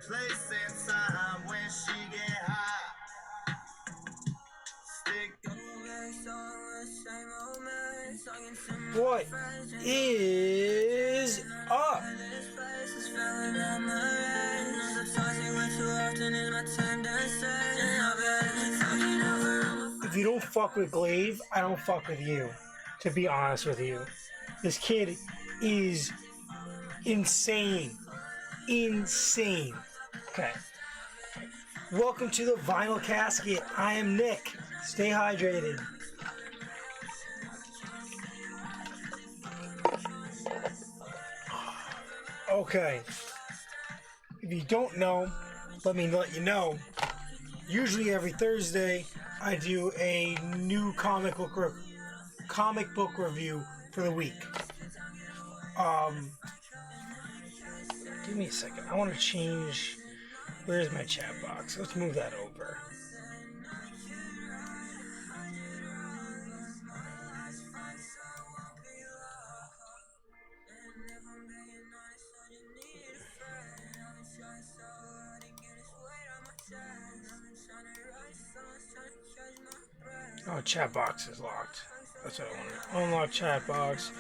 What is up? If you don't fuck with Glaive, I don't fuck with you. To be honest with you, this kid is insane. Insane. Okay. Welcome to the Vinyl Casket. I am Nick. Stay hydrated. Okay. If you don't know, let me let you know. Usually every Thursday, I do a new comic book review for the week. Give me a second. I want to change. Where's my chat box? Let's move that over. Oh, chat box is locked. That's what I want. Unlock chat box.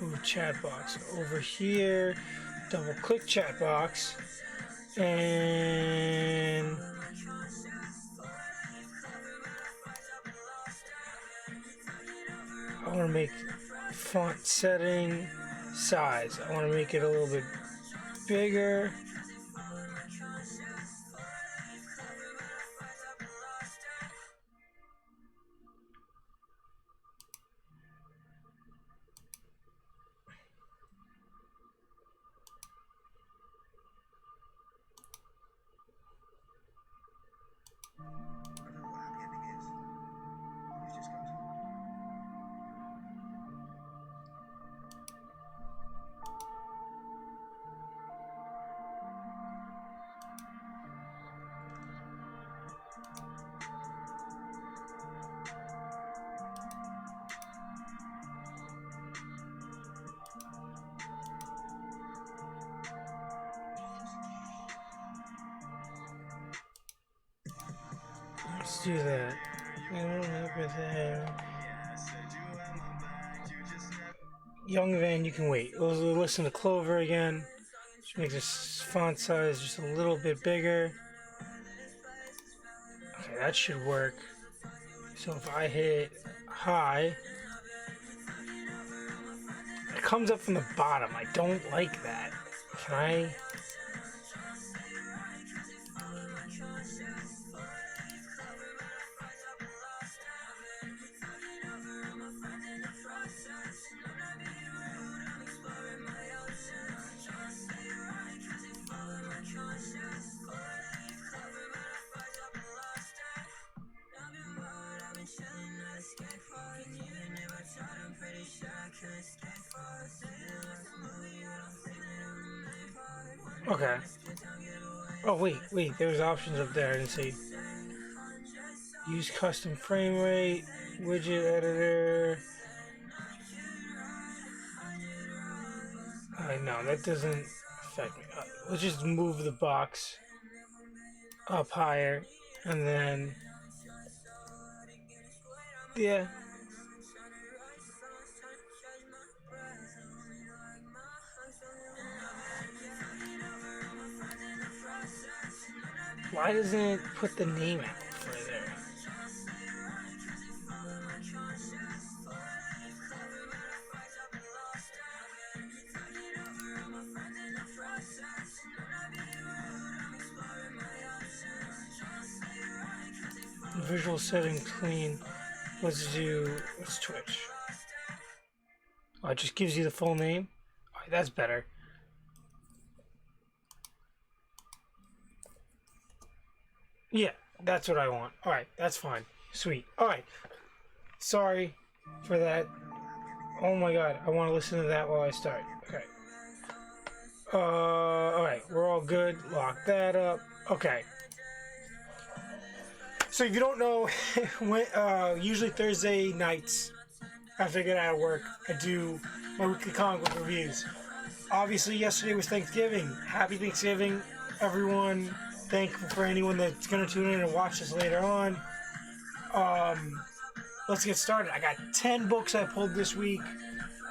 Move chat box over here. Double click chat box. And I want to make font setting size. I want to make it a little bit bigger. Let's do that. Young Van, you can wait. We'll listen to Clover again. Just make this font size just a little bit bigger. Okay, that should work. So if I hit high, it comes up from the bottom. I don't like that. Can I? Okay. Oh, wait. There's options up there. I didn't see. Use custom frame rate, widget editor. No, that doesn't affect me. Let's just move the box up higher, and then yeah. Why doesn't it put the name out further? Visual setting clean. Let's Twitch. Oh, it just gives you the full name. Oh, that's better. Yeah, that's what I want. Alright, that's fine. Sweet. Alright. Sorry for that. Oh my god, I want to listen to that while I start. Okay. Alright, we're all good. Lock that up. Okay. So if you don't know, usually Thursday nights after I get out of work, I do my weekly comic book reviews. Obviously, yesterday was Thanksgiving. Happy Thanksgiving everyone. Thankful for anyone that's gonna tune in and watch this later on. Let's get started. I got 10 books I pulled this week.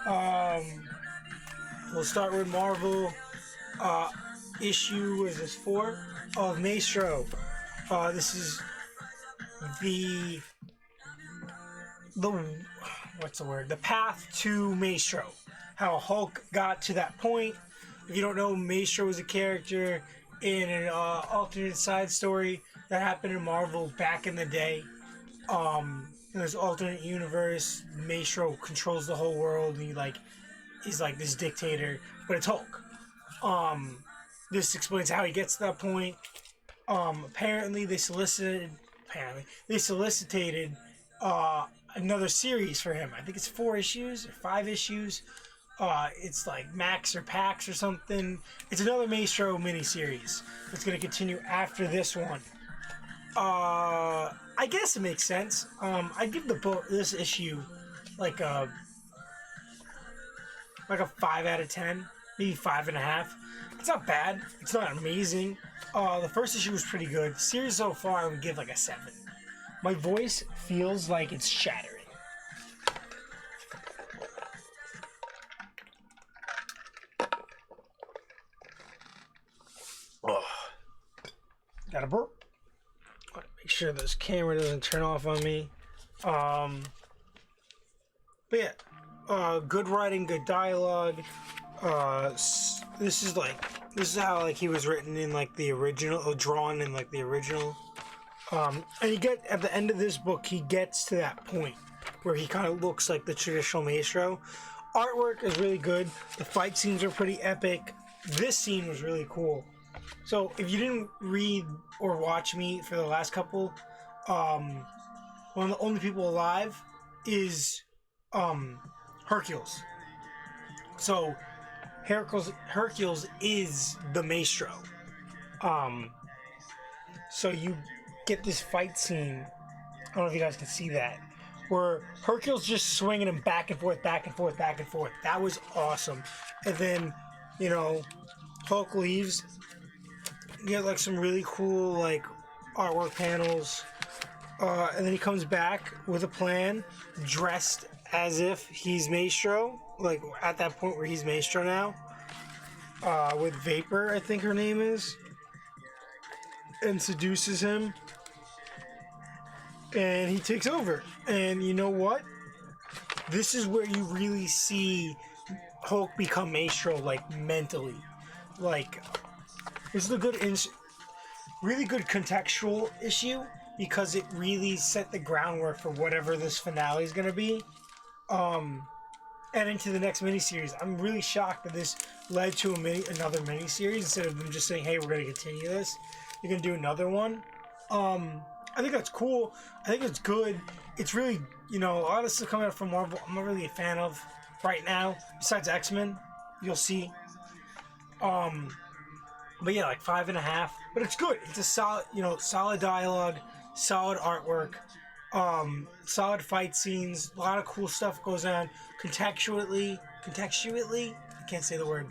We'll start with Marvel. Issue is this 4 of Maestro. This is the what's the word? The path to Maestro. How Hulk got to that point. If you don't know, Maestro was a character in an alternate side story that happened in Marvel back in the day. In this alternate universe, Maestro controls the whole world. And he's like this dictator, but it's Hulk. This explains how he gets to that point. Apparently they solicited another series for him. I think it's 4 issues or 5 issues. It's like Max or Pax or something. It's another Maestro miniseries that's going to continue after this one. I guess it makes sense. I give this issue like a 5 out of 10, maybe 5.5. It's not bad. It's not amazing. The first issue was pretty good. The series so far, I would give like a 7. My voice feels like it's shattering. Got a burp. Make sure this camera doesn't turn off on me. But yeah, good writing, good dialogue. This is how like he was written in like the original, or drawn in like the original. And at the end of this book, he gets to that point where he kind of looks like the traditional Maestro. Artwork is really good. The fight scenes are pretty epic. This scene was really cool. So if you didn't read or watch me for the last couple, one of the only people alive is Hercules. So Hercules is the Maestro. So you get this fight scene. I don't know if you guys can see that, where Hercules just swinging him back and forth, back and forth, back and forth. That was awesome. And then, Hulk leaves. You get like some really cool like artwork panels, and then he comes back with a plan, dressed as if he's Maestro, like at that point where he's Maestro now, with Vapor, I think her name is, and seduces him, and he takes over. And you know what? This is where you really see Hulk become Maestro, like mentally. Like, this is a really good contextual issue, because it really set the groundwork for whatever this finale is going to be. And into the next miniseries. I'm really shocked that this led to another miniseries instead of them just saying, hey, we're going to continue this. You're going to do another one. I think that's cool. I think it's good. It's really, a lot of stuff coming out from Marvel I'm not really a fan of right now, besides X-Men. You'll see. But yeah, like 5.5. But it's good. It's a solid, solid dialogue, solid artwork, solid fight scenes. A lot of cool stuff goes on. Contextually, I can't say the word.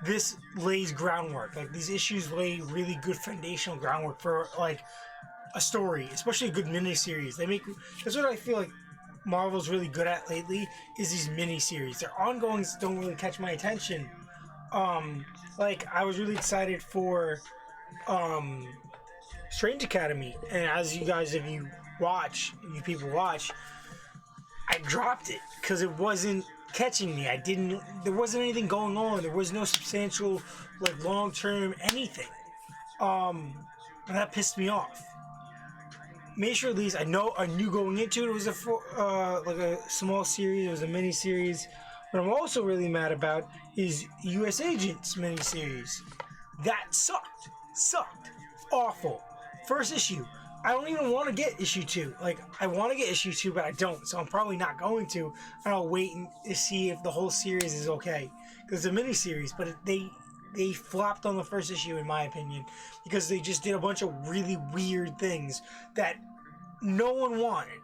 This lays groundwork. Like, these issues lay really good foundational groundwork for like a story, especially a good miniseries. That's what I feel like Marvel's really good at lately, is these miniseries. Their ongoings don't really catch my attention. Like, I was really excited for Strange Academy, and as you guys, if you people watch, I dropped it because it wasn't catching me. There wasn't anything going on. There was no substantial, like, long-term anything. And that pissed me off. Maestro, at least I knew going into it was a small series. It was a mini series. What I'm also really mad about is U.S. Agents miniseries. That sucked. Awful. First issue. I don't even want to get issue 2. Like, I want to get issue 2, but I don't. So I'm probably not going to. And I'll wait to see if the whole series is okay. Because it's a miniseries, but they flopped on the first issue, in my opinion, because they just did a bunch of really weird things that no one wanted,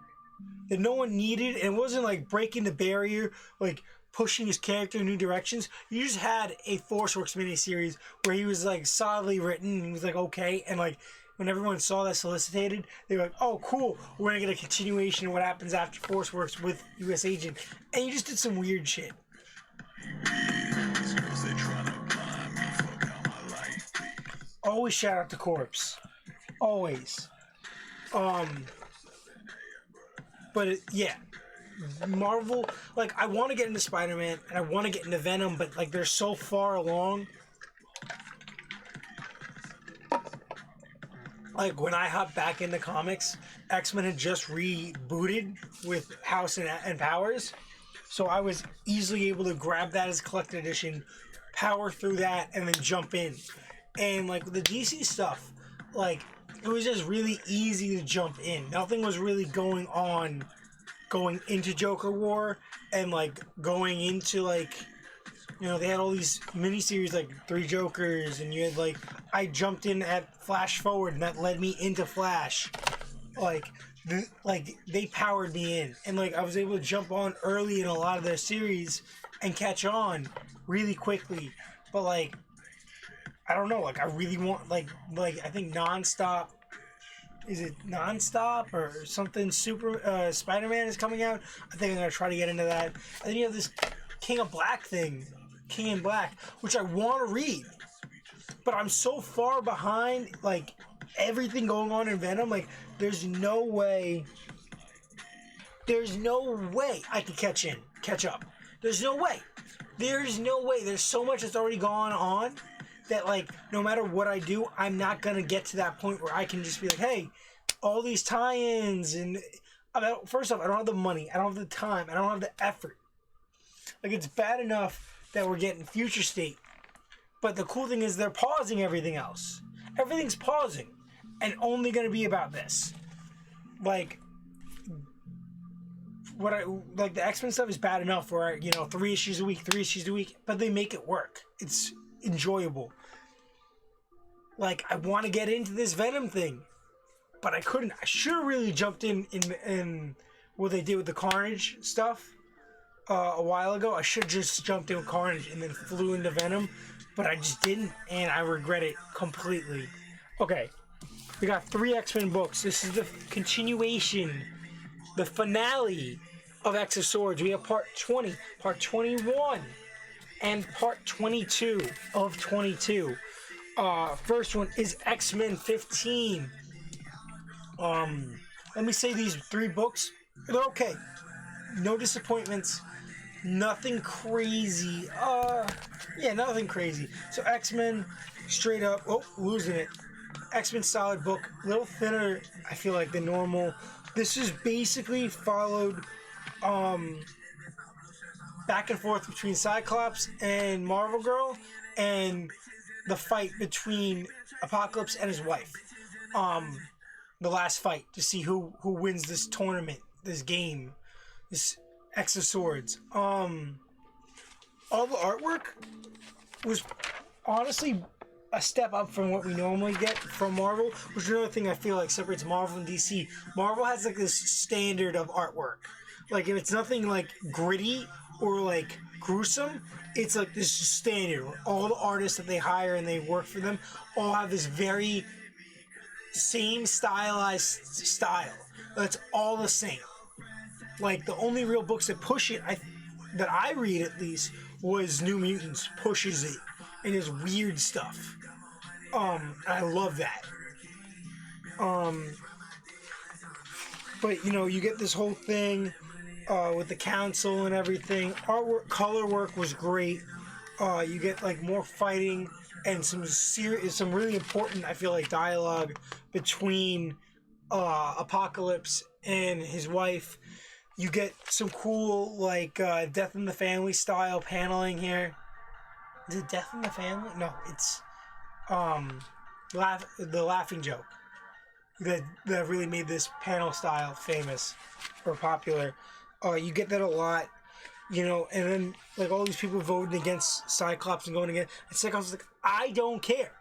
that no one needed, and it wasn't like breaking the barrier. Like, pushing his character in new directions. You just had a ForceWorks miniseries where he was like solidly written and he was like okay, and like when everyone saw that solicited, they were like, oh cool, we're gonna get a continuation of what happens after ForceWorks with US Agent, and you just did some weird shit. Always shout out to Corpse. Always. But yeah. Marvel, like, I want to get into Spider-Man and I want to get into Venom, but like they're so far along. Like when I hopped back into comics, X-Men had just rebooted with House and Powers, so I was easily able to grab that as a collected edition, power through that, and then jump in. And like with the DC stuff, like it was just really easy to jump in. Nothing was really going on going into Joker War and like going into like, you know, they had all these miniseries like 3 Jokers, and you had like, I jumped in at Flash Forward and that led me into Flash. Like they powered me in, and like I was able to jump on early in a lot of their series and catch on really quickly. But like, I don't know, like I really want like I think Nonstop, is it Nonstop or something? Spider-Man is coming out. I think I'm gonna try to get into that. And then you have this King in Black, which I want to read, but I'm so far behind like everything going on in Venom. Like there's no way I could catch up. There's no way. There's so much that's already gone on that like no matter what I do, I'm not gonna get to that point where I can just be like, hey, all these tie-ins, and first off, I don't have the money, I don't have the time, I don't have the effort. Like it's bad enough that we're getting Future State, but the cool thing is they're pausing everything else. Everything's pausing and only gonna be about this. Like the X-Men stuff is bad enough where, you know, 3 issues a week, but they make it work. It's enjoyable. Like I want to get into this Venom thing, but I couldn't. I should have really jumped in what they did with the Carnage stuff a while ago. I should have just jumped in with Carnage and then flew into Venom, but I just didn't, and I regret it completely. Okay, we got 3 X-Men books. This is the continuation, the finale of X of Swords. We have part 20, part 21, and part 22 of 22. First one is X-Men 15. Let me say these 3 books, they're okay. No disappointments. Nothing crazy. Nothing crazy. So X-Men, straight up, losing it. X-Men solid book, a little thinner, I feel like, than normal. This is basically followed back and forth between Cyclops and Marvel Girl, and the fight between Apocalypse and his wife. The last fight to see who wins this tournament, this game, this X of Swords. All the artwork was honestly a step up from what we normally get from Marvel, which is another thing I feel like separates Marvel and DC. Marvel has like this standard of artwork. Like if it's nothing like gritty or like gruesome, it's like this standard where all the artists that they hire and they work for them all have this very same stylized style. That's all the same. Like the only real books that push it, that I read at least, was New Mutants pushes it and his weird stuff. I love that. But you know, you get this whole thing with the council and everything. Artwork, color work was great. You get like more fighting and some really important, I feel like, dialogue between Apocalypse and his wife. You get some cool like Death in the Family style paneling here. Is it Death in the Family? No, it's the Laughing Joke that really made this panel style famous or popular. You get that a lot, you know, and then like all these people voting against Cyclops and going against, and Cyclops is like, I don't care.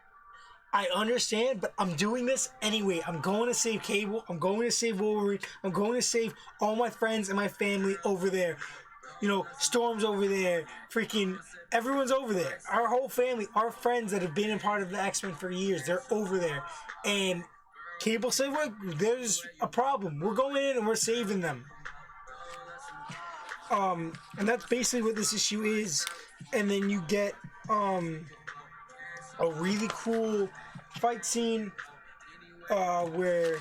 I understand, but I'm doing this anyway. I'm going to save Cable. I'm going to save Wolverine. I'm going to save all my friends and my family over there. Storm's over there, freaking everyone's over there. Our whole family, our friends that have been a part of the X-Men for years, they're over there. And Cable said, "Look, there's a problem. We're going in and we're saving them." And that's basically what this issue is. And then you get a really cool fight scene where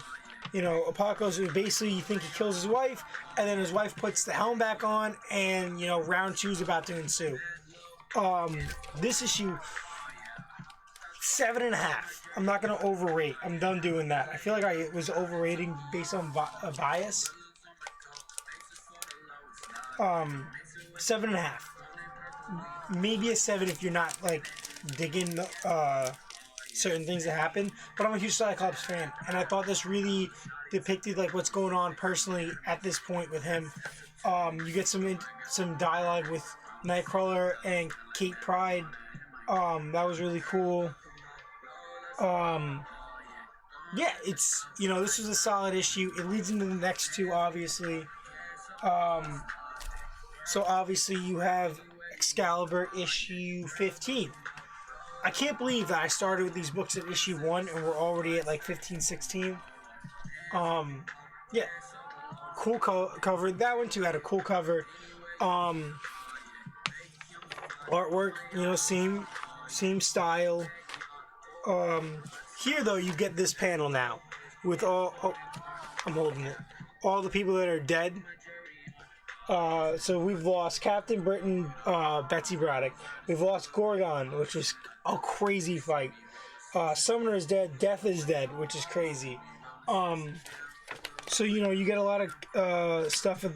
Apocalypse, basically you think he kills his wife, and then his wife puts the helm back on, and round 2 is about to ensue. This issue, 7.5. I'm not gonna overrate. I'm done doing that. I feel like I was overrating based on a bias. 7.5. Maybe a 7 if you're not like digging certain things that happen. But I'm a huge Cyclops fan, and I thought this really depicted like what's going on personally at this point with him. You get some dialogue with Nightcrawler and Kate Pryde. That was really cool. Yeah, it's this was a solid issue. It leads into the next 2, obviously. So obviously you have Excalibur issue 15. I can't believe that I started with these books at issue 1 and we're already at like 15, 16. Yeah, cool cover. That one too had a cool cover. Artwork, same style. Here though, you get this panel now with I'm holding it. All the people that are dead. So we've lost Captain Britain, Betsy Braddock. We've lost Gorgon, which was a crazy fight. Summoner is dead. Death is dead, which is crazy. So you get a lot of stuff at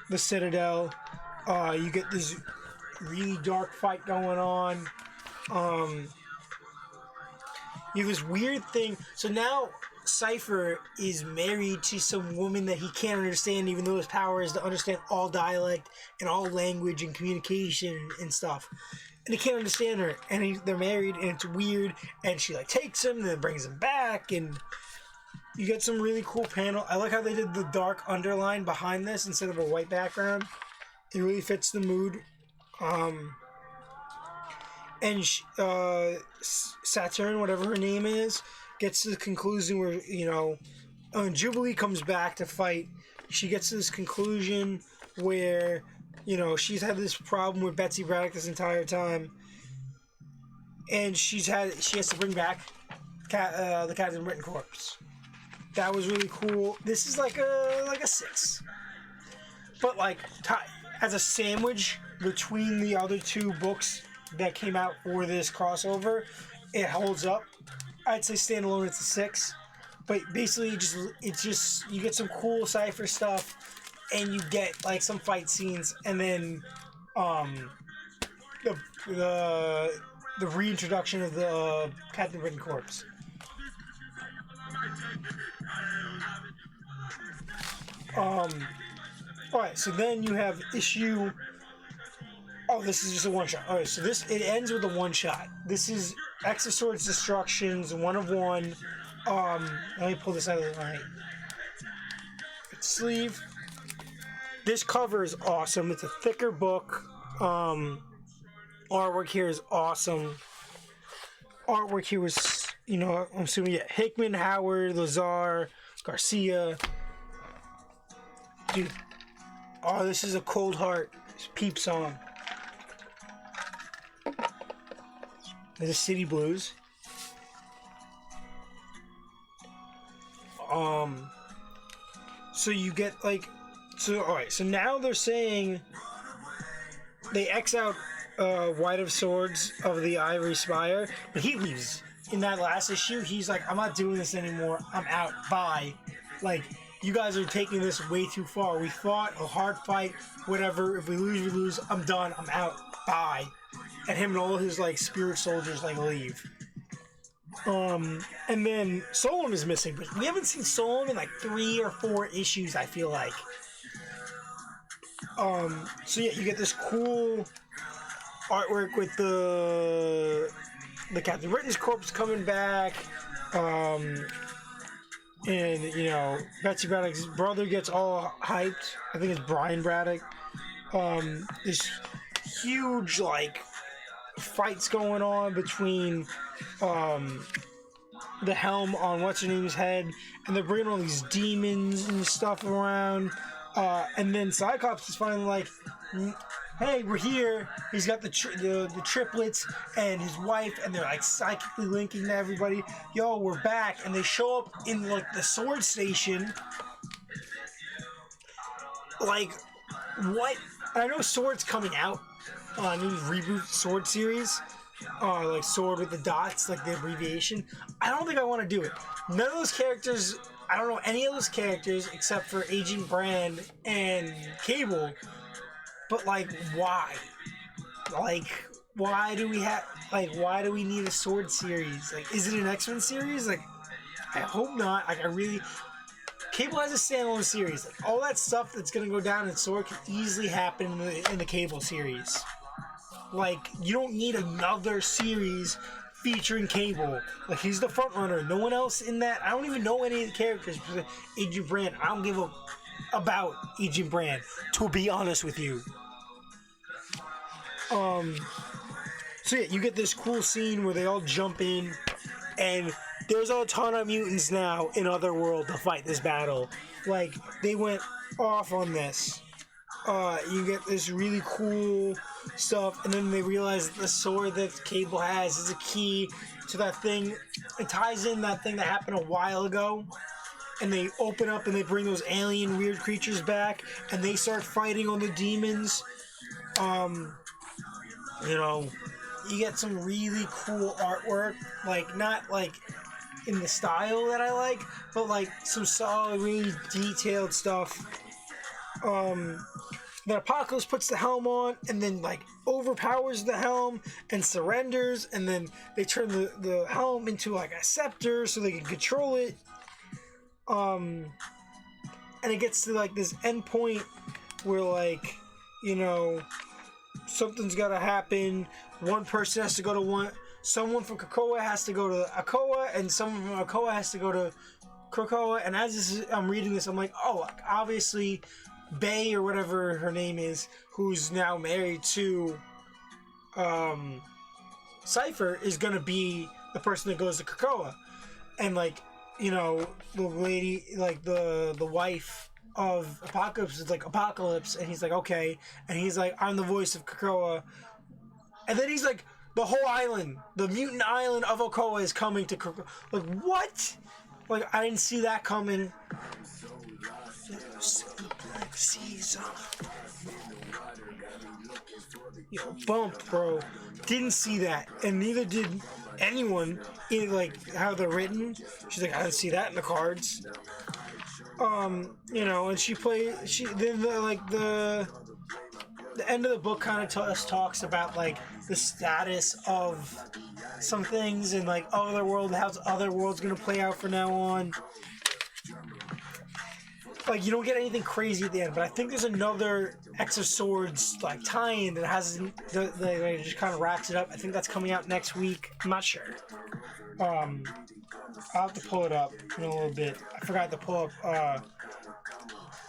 the Citadel. You get this really dark fight going on. You have this weird thing. So now Cypher is married to some woman that he can't understand, even though his power is to understand all dialect and all language and communication and stuff. And he can't understand her, and they're married, and it's weird. And she like takes him, and then brings him back, and you get some really cool panel. I like how they did the dark underline behind this instead of a white background. It really fits the mood. And Saturn, whatever her name is, gets to the conclusion where, when Jubilee comes back to fight, she gets to this conclusion where, she's had this problem with Betsy Braddock this entire time. And she has to bring back the Captain Britain corpse. That was really cool. This is like a 6. But as a sandwich between the other 2 books that came out for this crossover, it holds up. I'd say standalone it's a 6, but basically it's just you get some cool Cypher stuff, and you get like some fight scenes, and then the reintroduction of the Captain Britain corpse. Alright, so then you have issue. Oh, this is just a one-shot. Alright, so it ends with a one-shot. This is X of Swords Destructions, 1 of 1. Let me pull this out of the line. Sleeve. This cover is awesome. It's a thicker book. Artwork here is awesome. Artwork here was, I'm assuming, Hickman, Howard, Lazar, Garcia. Dude. Oh, this is a Cold Heart Peep song. There's a City Blues. So you get alright, so now they're saying they X out White of Swords of the Ivory Spire, but he leaves. In that last issue, he's like, I'm not doing this anymore, I'm out, bye. You guys are taking this way too far. We fought a hard fight, whatever, if we lose, we lose, I'm done, I'm out, bye. And him and all his spirit soldiers leave. And then Solem is missing, but we haven't seen Solem in 3 or 4 issues, I feel like. So yeah, you get this cool artwork with the Captain Britain's corpse coming back. And Betsy Braddock's brother gets all hyped. I think it's Brian Braddock. This huge like fights going on between the helm on what's her name's head, and they're bringing all these demons and stuff around. And then Cyclops is finally like, "Hey, we're here." He's got the triplets and his wife, and they're like psychically linking to everybody. Yo, we're back, and they show up in like the sword station. Like, what? I know Sword's coming out. New reboot Sword series. Like Sword with the dots, like the abbreviation. I don't think I want to do it. None of those characters, I don't know any of those characters except for Agent Brand and Cable. But like, why? Like, why do we have? Like, why do we need a Sword series? Like, is it an X-Men series? Like, I hope not. Like, I really. Cable has a standalone series. Like, all that stuff that's gonna go down in Sword can easily happen in the Cable series. Like, you don't need another series featuring Cable. Like, he's the front runner. No one else in that. I don't even know any of the characters. Agent Brand. I don't give a about Agent Brand, to be honest with you. So yeah, you get this cool scene where they all jump in, and there's a ton of mutants now in Otherworld to fight this battle. Like, they went off on this. You get this really cool stuff, and then they realize that the sword that Cable has is a key to that thing. It ties in that thing that happened a while ago, and they open up and they bring those alien weird creatures back, and they start fighting on the demons. You know, you get some really cool artwork, like not like in the style that I like, but like some solid, really detailed stuff. Then Apocalypse puts the helm on and then like overpowers the helm and surrenders, and then they turn the helm into like a scepter so they can control it. And it gets to like this end point where, like, you know, something's gotta happen. One person has to go to one. Someone from Krakoa has to go to Akoa, and someone from Akoa has to go to Krakoa. And as I'm reading this, I'm like, oh, obviously, Bay or whatever her name is, who's now married to Cypher, is gonna be the person that goes to Krakoa. And like, you know, the lady, like the wife of Apocalypse is like Apocalypse, and he's like, okay, and he's like, I'm the voice of Krakoa, and then he's like, the whole island, the mutant island of Okoa is coming to Krakoa. Like, what? Like, I didn't see that coming. Caesar. Yo, bump, bro. Didn't see that, and neither did anyone in like how they're written. She's like, I didn't see that in the cards. You know, and then the end of the book kind of talks about like the status of some things and like Otherworld, how's Otherworld's gonna play out from now on. Like, you don't get anything crazy at the end, but I think there's another X of Swords like tie-in that hasn't that just kind of wraps it up. I think that's coming out next week. I'm not sure. I'll have to pull it up in a little bit. I forgot to pull up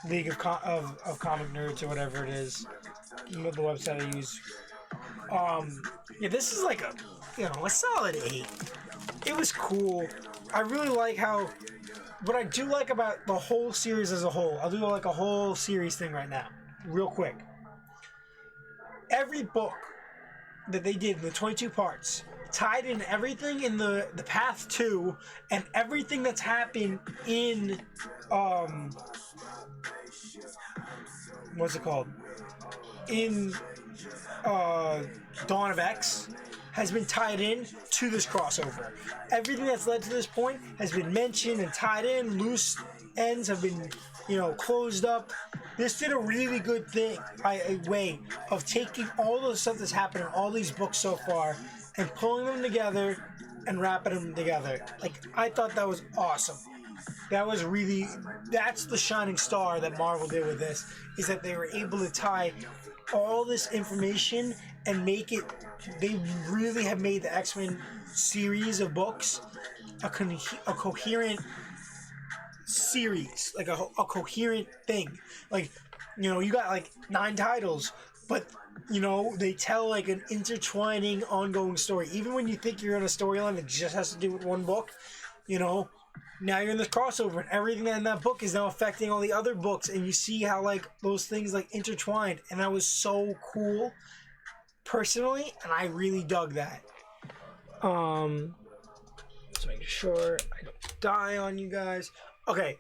League of Comic Nerds or whatever it is. You know, the website I use. Yeah, this is like a solid 8. It was cool. I really like how. What I do like about the whole series as a whole, I'll do like a whole series thing right now, real quick. Every book that they did in the 22 parts tied in everything in the Path 2 and everything that's happened in what's it called? In Dawn of X has been tied in to this crossover. Everything that's led to this point has been mentioned and tied in. Loose ends have been, closed up. This did a really good thing, a way of taking all the stuff that's happened in all these books so far and pulling them together and wrapping them together. Like, I thought that was awesome. That's the shining star that Marvel did with this, is that they were able to tie all this information and make it. They really have made the X-Men series of books a coherent series, like a coherent thing. Like, you got like 9 titles, but they tell like an intertwining, ongoing story. Even when you think you're in a storyline that just has to do with one book, now you're in this crossover, and everything in that book is now affecting all the other books, and you see how like those things like intertwined, and that was so cool, personally, and I really dug that. Let's make sure I don't die on you guys. Okay,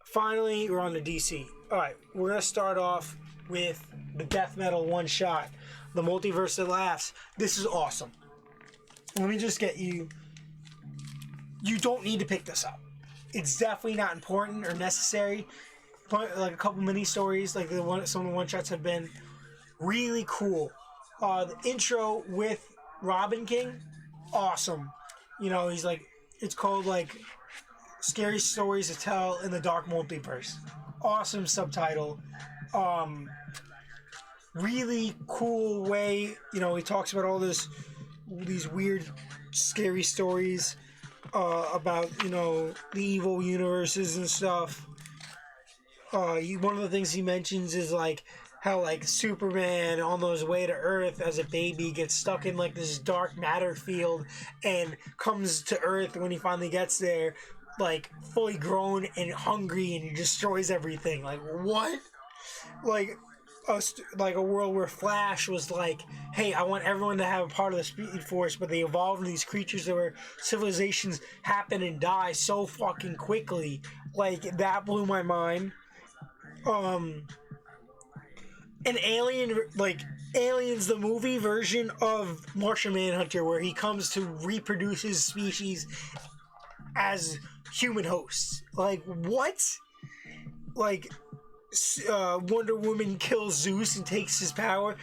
finally we're on to DC. All right, we're gonna start off with the death metal one shot, the Multiverse That Laughs. This is awesome. Let me just get you. You don't need to pick this up. It's definitely not important or necessary. But like a couple mini stories, like some of the one shots have been really cool. The intro with Robin King, awesome. He's like, it's called like Scary Stories to Tell in the Dark Multiverse. Awesome subtitle. Really cool way. He talks about all these weird, scary stories. About the evil universes and stuff. One of the things he mentions is like how like Superman on his way to Earth as a baby gets stuck in like this dark matter field and comes to Earth when he finally gets there, like fully grown and hungry, and he destroys everything. Like what? Like a world where Flash was like, hey, I want everyone to have a part of the Speed Force, but they evolve into these creatures that where civilizations happen and die so fucking quickly. Like, that blew my mind. An Alien, like, Aliens, the movie version of Martian Manhunter, where he comes to reproduce his species as human hosts. Like, what? Like, Wonder Woman kills Zeus and takes his power.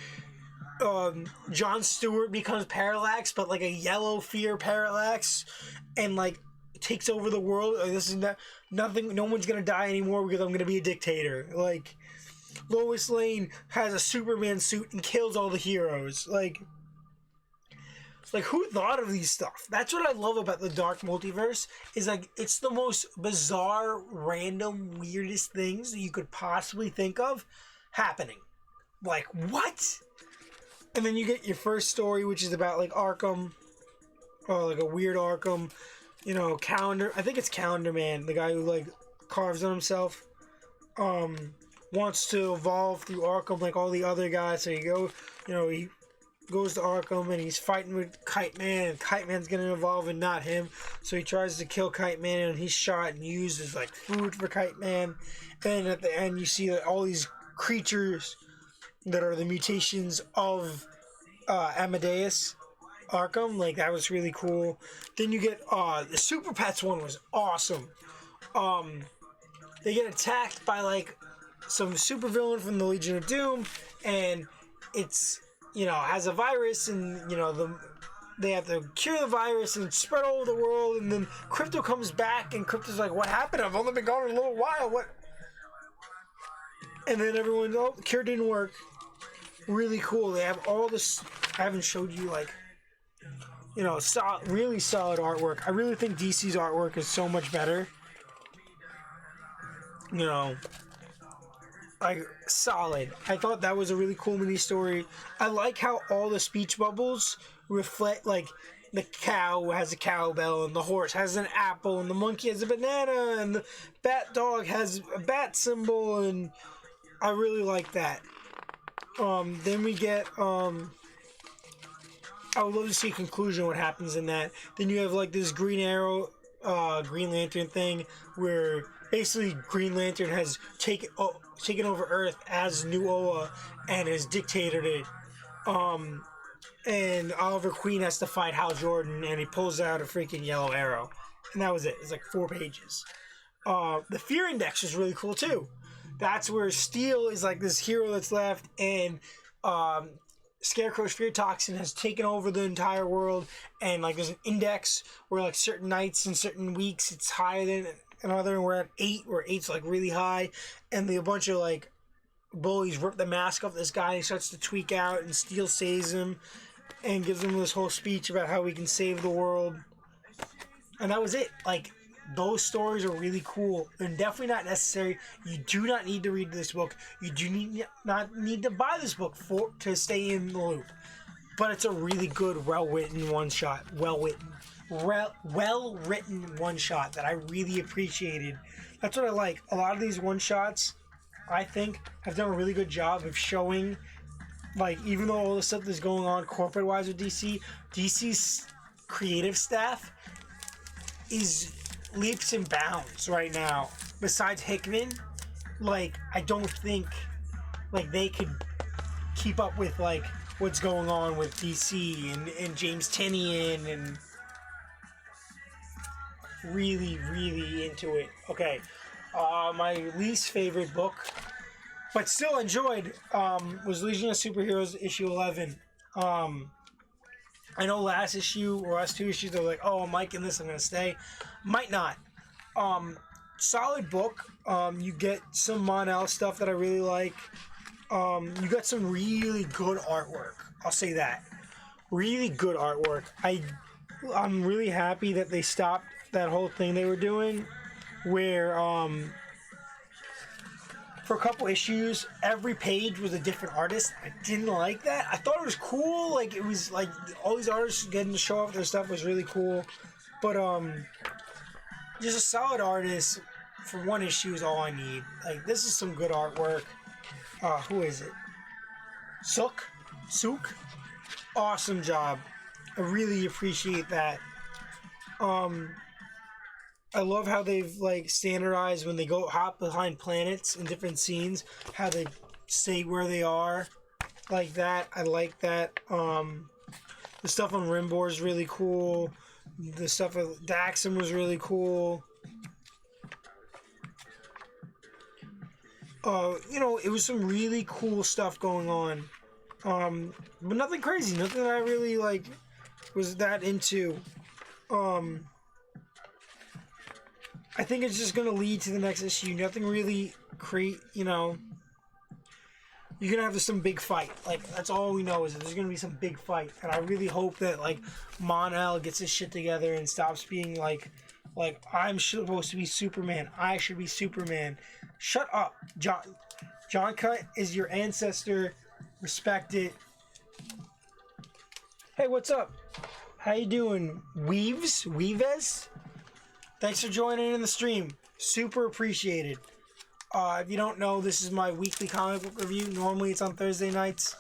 Jon Stewart becomes Parallax, but like a yellow fear Parallax, and like takes over the world. This is nothing. No one's gonna die anymore because I'm gonna be a dictator. Like Lois Lane has a Superman suit and kills all the heroes. Like, who thought of these stuff? That's what I love about the Dark Multiverse, is like, it's the most bizarre, random, weirdest things that you could possibly think of happening. Like, what? And then you get your first story, which is about like Arkham, or like a weird Arkham, Calendar. I think it's Calendar Man, the guy who like carves on himself. Wants to evolve through Arkham like all the other guys. So he goes to Arkham and he's fighting with Kite Man, and Kite Man's gonna evolve and not him, so he tries to kill Kite Man and he's shot and used as like food for Kite Man. And at the end you see that all these creatures that are the mutations of Amadeus Arkham. Like, that was really cool. Then you get the Super Pets one was awesome. They get attacked by like some supervillain from the Legion of Doom, and it's has a virus, and they have to cure the virus and spread all over the world, and then Crypto comes back, and Crypto's like, what happened? I've only been gone a little while, what? And then everyone, the cure didn't work. Really cool. They have all this, I haven't showed you, like, really solid artwork. I really think DC's artwork is so much better. Like, solid. I thought that was a really cool mini story. I like how all the speech bubbles reflect, like, the cow has a cowbell, and the horse has an apple, and the monkey has a banana, and the bat dog has a bat symbol, and I really like that. Then we get, I would love to see a conclusion what happens in that. Then you have, like, this Green Arrow, Green Lantern thing, where basically Green Lantern has taken over Earth as New Oa and has dictated it. And Oliver Queen has to fight Hal Jordan, and he pulls out a freaking yellow arrow. And that was it. It's like 4 pages. The Fear Index is really cool too. That's where Steel is like this hero that's left, and Scarecrow's fear toxin has taken over the entire world, and like there's an index where like certain nights and certain weeks it's higher than another, and we're at 8, where 8's like really high, and a bunch of like bullies rip the mask off this guy, and he starts to tweak out, and Steel saves him and gives him this whole speech about how we can save the world. And that was it. Like, Those stories are really cool and definitely not necessary. You do not need to read this book. You do not need to buy this book to stay in the loop. But it's a really good, well-written one-shot. Well-written one-shot that I really appreciated. That's what I like. A lot of these one-shots, I think, have done a really good job of showing, like, even though all the stuff that's going on corporate-wise with DC's creative staff is leaps and bounds right now. Besides Hickman, like, I don't think, like, they could keep up with, like, what's going on with DC and James Tynion, and really, really into it. Okay, my least favorite book, but still enjoyed, was Legion of Superheroes issue 11. I know last issue or last two issues they were like, oh, I'm liking this, I'm gonna stay. Might not. Solid book. You get some Mon-El stuff that I really like. You got some really good artwork. I'll say that. Really good artwork. I'm really happy that they stopped that whole thing they were doing where for a couple issues every page was a different artist. I didn't like that. I thought it was cool. Like, it was like all these artists getting to show off their stuff was really cool. But just a solid artist for one issue is all I need. Like, this is some good artwork. Who is it? Sook? Awesome job. I really appreciate that. I love how they've, like, standardized when they go hop behind planets in different scenes, how they stay where they are, like that. I like that. The stuff on Rimbor is really cool. The stuff with Daxam was really cool. It was some really cool stuff going on. But nothing crazy, nothing that I really, like, was that into. I think it's just gonna lead to the next issue. Nothing really you're gonna have some big fight. Like, that's all we know is that there's gonna be some big fight. And I really hope that, like, Mon-El gets his shit together and stops being like I'm supposed to be Superman. I should be Superman. Shut up, John. John Cut is your ancestor. Respect it. Hey, what's up? How you doing, Weaves? Thanks for joining in the stream. Super appreciated. If you don't know, this is my weekly comic book review. Normally it's on Thursday nights.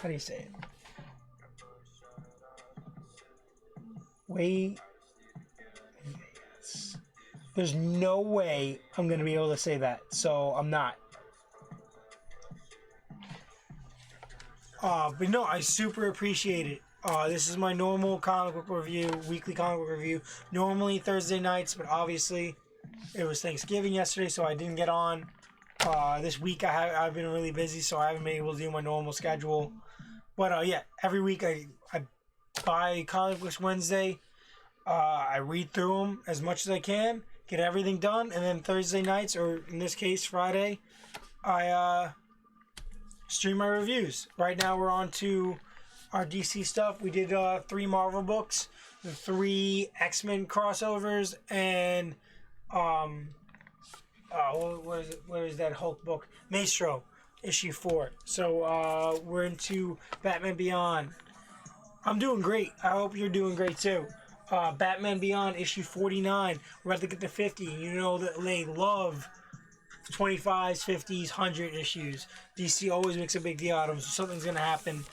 How do you say it? Wait. There's no way I'm going to be able to say that, so I'm not. But no, I super appreciate it. This is my normal comic book review, weekly comic book review. Normally Thursday nights, but obviously it was Thanksgiving yesterday, so I didn't get on. This week I've been really busy, so I haven't been able to do my normal schedule. But yeah, every week I buy comic books Wednesday. I read through them as much as I can, get everything done, and then Thursday nights, or in this case Friday, I stream my reviews. Right now we're on to our DC stuff. We did 3 Marvel books, the 3 X-Men crossovers, and where is that Hulk book? Maestro, issue 4. So we're into Batman Beyond. I'm doing great. I hope you're doing great too. Batman Beyond issue 49. We're about to get to 50. You know that they love 25s, 50s, 100 issues. DC always makes a big deal out of them, so something's gonna happen.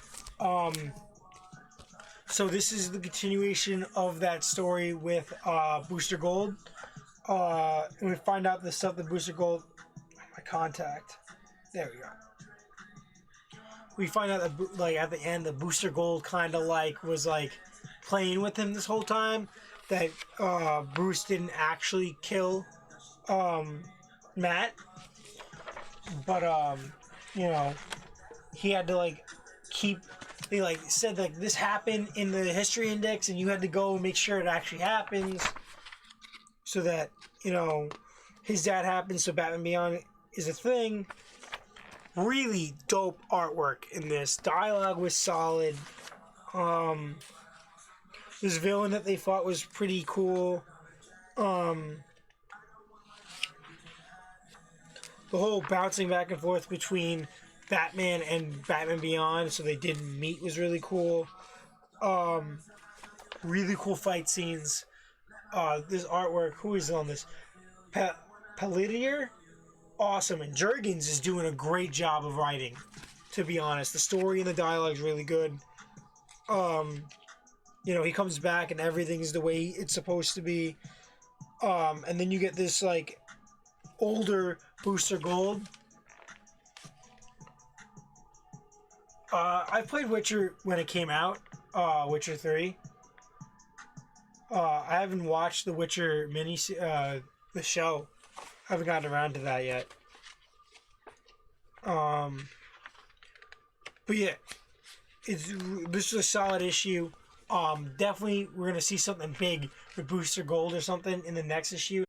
So this is the continuation of that story with Booster Gold. And we find out the stuff that Booster Gold... My contact. There we go. We find out that, like, at the end, the Booster Gold kind of, like, was, like, playing with him this whole time. That Bruce didn't actually kill Matt. But, he had to, like, keep... They, like, said, like, this happened in the history index, and you had to go and make sure it actually happens, so that, his dad happens, so Batman Beyond is a thing. Really dope artwork in this. Dialogue was solid. This villain that they fought was pretty cool. Um, the whole bouncing back and forth between Batman and Batman Beyond, so they didn't meet, was really cool. Um, really cool fight scenes. This artwork, who is on this? Palladier? Awesome. And Jurgens is doing a great job of writing, to be honest. The story and the dialogue is really good. Um, he comes back and everything's the way it's supposed to be. And then you get this, like, older Booster Gold. I played Witcher when it came out, Witcher 3. I haven't watched the Witcher the show. I haven't gotten around to that yet. But yeah, this is a solid issue. Definitely we're gonna see something big with Booster Gold or something in the next issue.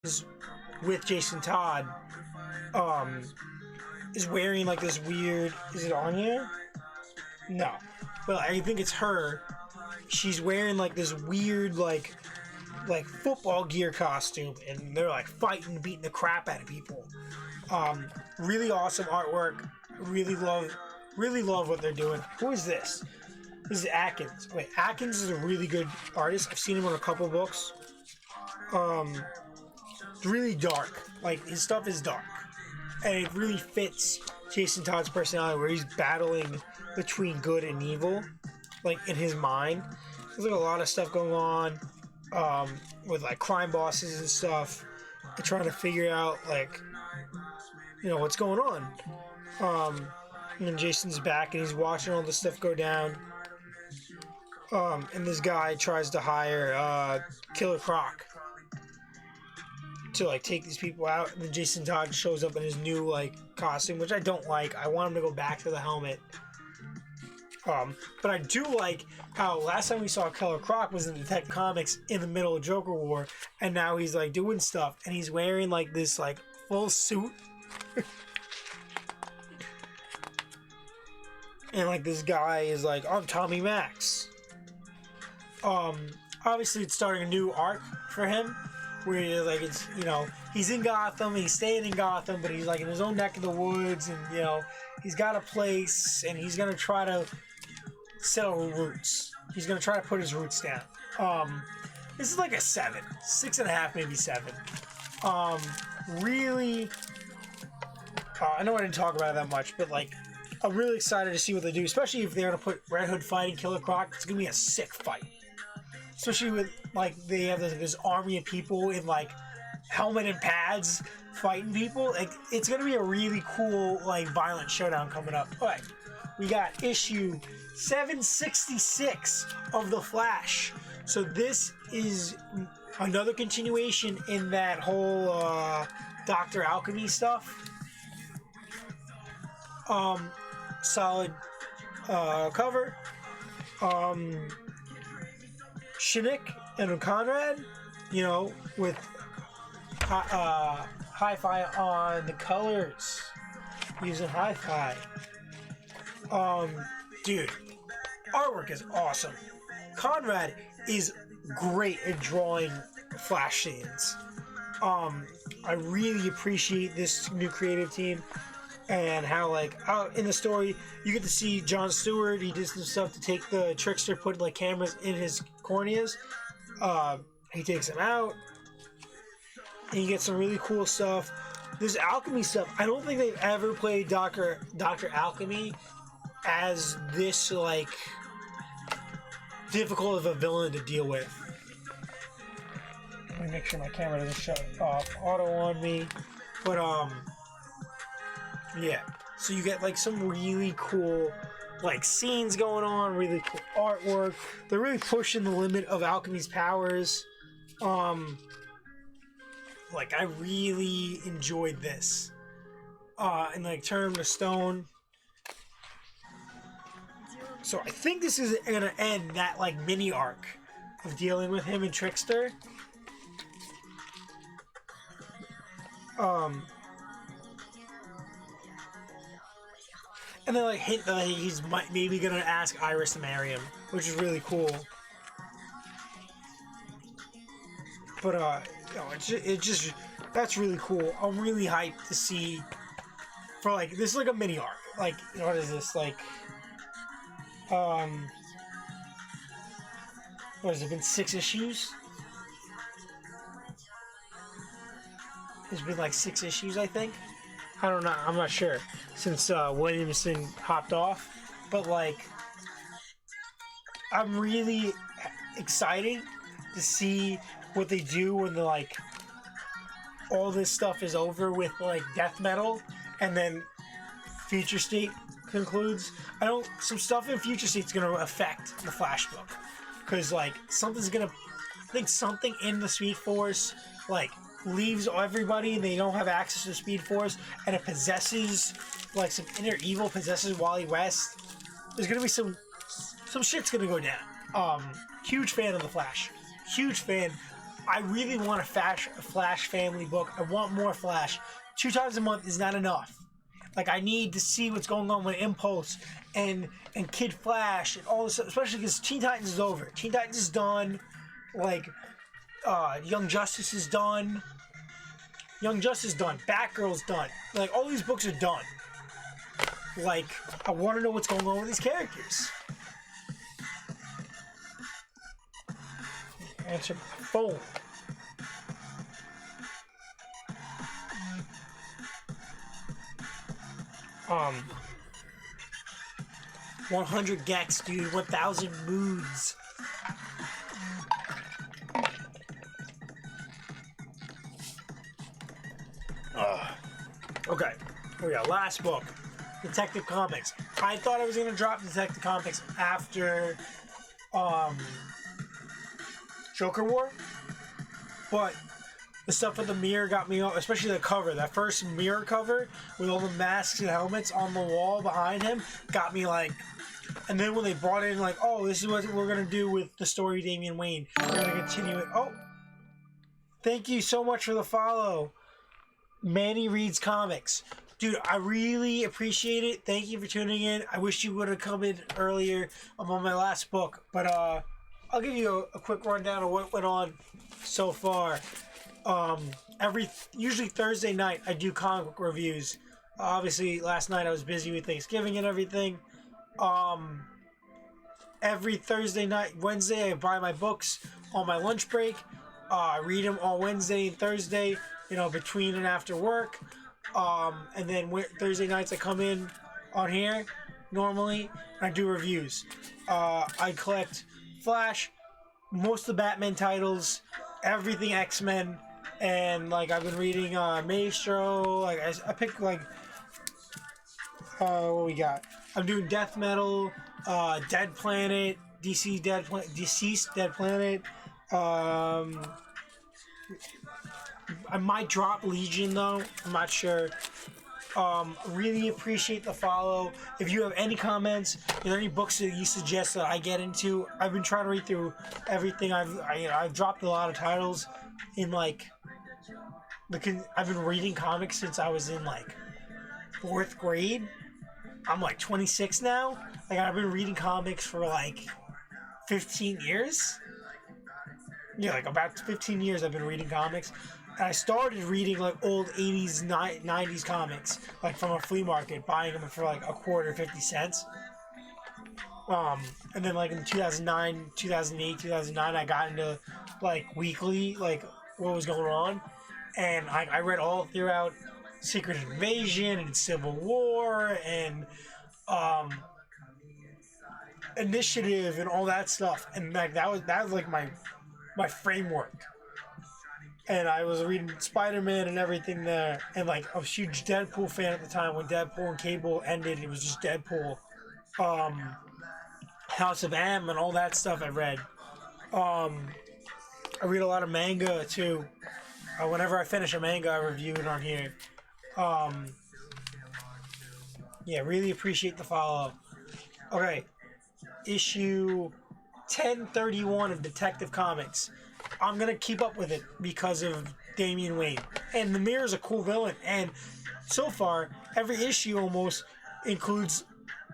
is with Jason Todd, um, is wearing like this weird. Is it Anya? No, but I think it's her. She's wearing like this weird like football gear costume, and they're like fighting, beating the crap out of people. Really awesome artwork. Really love what they're doing. Who is this? This is Atkins. Wait, Atkins is a really good artist. I've seen him on a couple books. It's really dark. Like, his stuff is dark. And it really fits Jason Todd's personality, where he's battling between good and evil, like, in his mind. There's, like, a lot of stuff going on, with, like, crime bosses and stuff, and trying to figure out, like, you know, what's going on. And then Jason's back, and he's watching all this stuff go down. And this guy tries to hire, Killer Croc to, like, take these people out, and then Jason Todd shows up in his new, like, costume, which I don't like. I want him to go back to the helmet. But I do like how last time we saw Killer Croc was in Detective Comics in the middle of Joker War, and now he's, like, doing stuff, and he's wearing, like, this, like, full suit. And, like, this guy is like, I'm Tommy Max. Obviously it's starting a new arc for him, where, like, it's, you know, he's in Gotham, he's staying in Gotham, but he's, like, in his own neck of the woods, and, you know, he's got a place, and he's gonna try to settle roots. He's gonna try to put his roots down. This is like a 7, 6.5, maybe 7. Really, I know I didn't talk about it that much, but, like, I'm really excited to see what they do, especially if they're gonna put Red Hood fighting Killer Croc. It's gonna be a sick fight. Especially with, like, they have this army of people in, like, helmet and pads fighting people. Like, it's gonna be a really cool, like, violent showdown coming up. Alright, we got issue 766 of The Flash. So this is another continuation in that whole Dr. Alchemy stuff. Solid cover. Shinik and Conrad, you know, with hi-fi on the colors, using hi-fi. Dude, artwork is awesome. Conrad is great at drawing Flash scenes. I really appreciate this new creative team, and how, like, out in the story you get to see John Stewart. He did some stuff to take the Trickster, put, like, cameras in his corneas. He takes them out, and you get some really cool stuff. This Alchemy stuff, I don't think they've ever played Dr. Alchemy as this, like, difficult of a villain to deal with. Let me make sure my camera doesn't shut off auto on me. But yeah, so you get, like, some really cool, like, scenes going on, really cool artwork. They're really pushing the limit of Alchemy's powers. Like, I really enjoyed this. And, like, turn him to stone. So I think this is gonna end that, like, mini arc of dealing with him and Trickster. And then, like, hint that he's maybe gonna ask Iris to marry him, which is really cool. But you know, it just that's really cool. I'm really hyped to see, for, like, this is like a mini arc. Like, what is this, like? What has it been, 6 issues? It's been like 6 issues, I think. I don't know. I'm not sure since Williamson hopped off, but, like, I'm really excited to see what they do when the, like, all this stuff is over with, like, Death Metal, and then Future State concludes. Some stuff in Future State's gonna affect the Flash book, because, like, I think something in the Speed Force, like, leaves everybody and they don't have access to the Speed Force, and it possesses, like, some inner evil possesses Wally West. There's gonna be some shit's gonna go down. Huge fan of the Flash. Huge fan I really want a Flash family book. I want more Flash. 2 times a month is not enough. Like, I need to see what's going on with Impulse and Kid Flash and all this, especially because Teen Titans is over. Teen Titans is done. Like, Young Justice is done. Young Justice is done. Batgirl's done. Like, all these books are done. Like, I want to know what's going on with these characters. Answer my phone. 100 Gex, dude. 1,000 moods. Okay. Here we go. Last book. Detective Comics. I thought I was going to drop Detective Comics after Joker War, but the stuff with the mirror got me, especially the cover. That first mirror cover with all the masks and helmets on the wall behind him got me like. And then when they brought in like, oh, this is what we're gonna do with the story, Damian Wayne. We're gonna continue it. Oh, thank you so much for the follow, Manny Reads Comics. Dude, I really appreciate it. Thank you for tuning in. I wish you would have come in earlier. I'm on my last book, but I'll give you a quick rundown of what went on so far. Usually Thursday night I do comic book reviews. Obviously last night I was busy with Thanksgiving and everything. Every Thursday night, Wednesday I buy my books on my lunch break. I read them on Wednesday and Thursday, between and after work. And then Thursday nights I come in on here normally and I do reviews. I collect Flash, most of the Batman titles, everything X-Men, and like I've been reading Maestro. Like I picked like what we got. I'm doing Death Metal, Dead Planet, Deceased Dead Planet. I might drop Legion though. I'm not sure. Really appreciate the follow. If you have any comments, if there are any books that you suggest that I get into, I've been trying to read through everything. I've dropped a lot of titles in like I've been reading comics since I was in like 4th grade. I'm like 26 now. Like I've been reading comics for like 15 years. Yeah, like about 15 years I've been reading comics. And I started reading like old 80s, 90s comics, like from a flea market, buying them for like a quarter, 50 cents. And then like in 2009, 2008, 2009, I got into like weekly, like what was going on. And I read all throughout Secret Invasion and Civil War and Initiative and all that stuff. And like that was like my framework. And I was reading Spider-Man and everything there. And like I was a huge Deadpool fan at the time. When Deadpool and Cable ended, it was just Deadpool. House of M and all that stuff I read. I read a lot of manga too. Whenever I finish a manga, I review it on here. Yeah, really appreciate the follow. Okay, issue 1031 of Detective Comics. I'm gonna keep up with it because of Damian Wayne. And the Mirror's a cool villain. And so far, every issue almost includes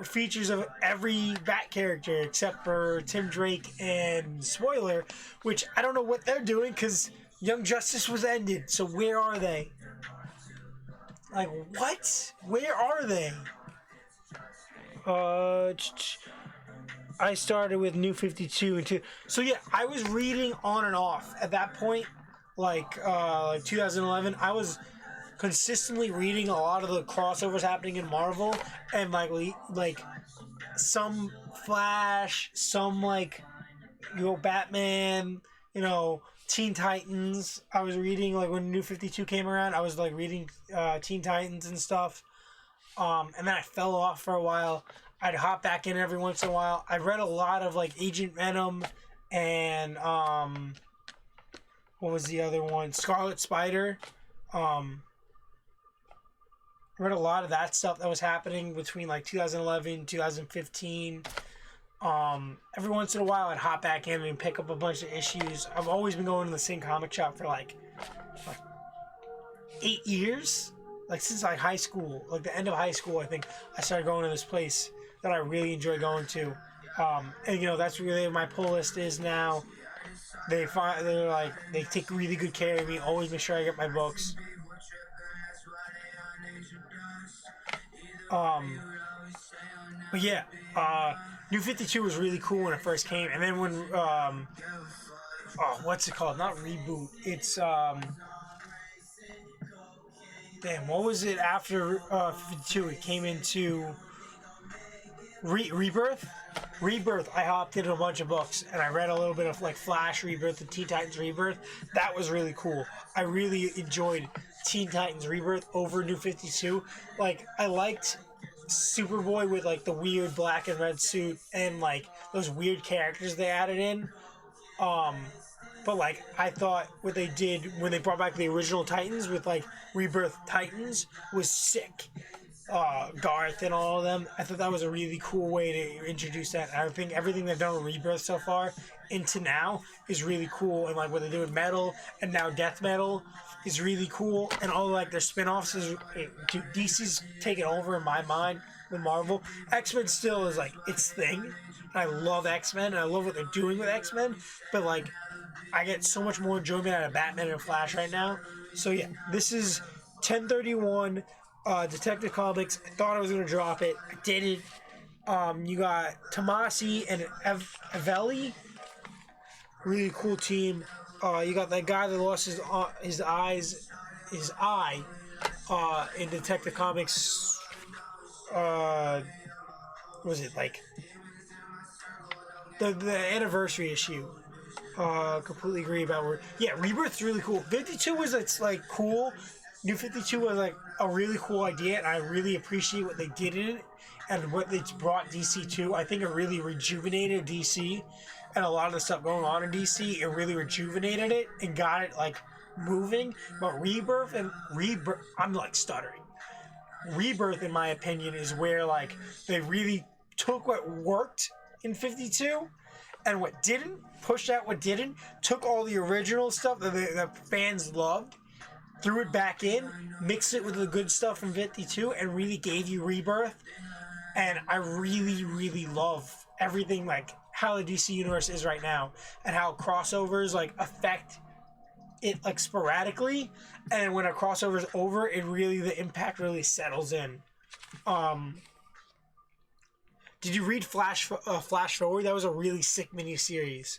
features of every Bat character except for Tim Drake and Spoiler, which I don't know what they're doing because Young Justice was ended. So where are they? Like, what? Where are they? I started with New 52 and 2. So yeah, I was reading on and off at that point, like 2011. I was consistently reading a lot of the crossovers happening in Marvel, and like some Flash, some Batman, Teen Titans. I was reading like when New 52 came around. I was like reading Teen Titans and stuff, and then I fell off for a while. I'd hop back in every once in a while. I read a lot of like Agent Venom and what was the other one? Scarlet Spider. I read a lot of that stuff that was happening between like 2011, 2015. Every once in a while, I'd hop back in and pick up a bunch of issues. I've always been going to the same comic shop for like 8 years, like since like high school, like the end of high school. I think I started going to this place that I really enjoy going to, and you know that's really what my pull list is now. They're like they take really good care of me. Always make sure I get my books. But yeah, New 52 was really cool when it first came, and then when what's it called? Not reboot. It's damn, what was it after 52? It came into Rebirth. Rebirth. I hopped into a bunch of books and I read a little bit of like Flash Rebirth and Teen Titans Rebirth. That was really cool. I really enjoyed Teen Titans Rebirth over New 52. Like I liked Superboy with like the weird black and red suit and like those weird characters they added in. But like I thought what they did when they brought back the original Titans with like Rebirth Titans was sick. Garth and all of them. I thought that was a really cool way to introduce that. And I think everything they've done with Rebirth so far into now is really cool. And like what they do with Metal and now Death Metal is really cool. And all like their spin-offs is dude, DC's taken over in my mind with Marvel. X-Men still is like its thing. And I love X-Men and I love what they're doing with X-Men. But like I get so much more enjoyment out of Batman and Flash right now. So yeah, this is 1031 Detective Comics. I thought I was gonna drop it. I didn't. You got Tomasi and Avelli. Really cool team. You got that guy that lost his eye in Detective Comics. What was it like the anniversary issue? Completely agree about where. Yeah, Rebirth's really cool. 52 was it's like cool. New 52 was like a really cool idea, and I really appreciate what they did in it and what it's brought DC to. I think it really rejuvenated DC and a lot of the stuff going on in DC. It really rejuvenated it and got it like moving. But Rebirth, I'm like stuttering. Rebirth, in my opinion, is where like they really took what worked in 52 and what didn't, pushed out what didn't, took all the original stuff that fans loved, threw it back in, mixed it with the good stuff from 52, and really gave you Rebirth. And I really, really love everything, like how the DC universe is right now, and how crossovers like affect it like sporadically. And when a crossover is over, it really the impact really settles in. Did you read Flash Forward? That was a really sick miniseries.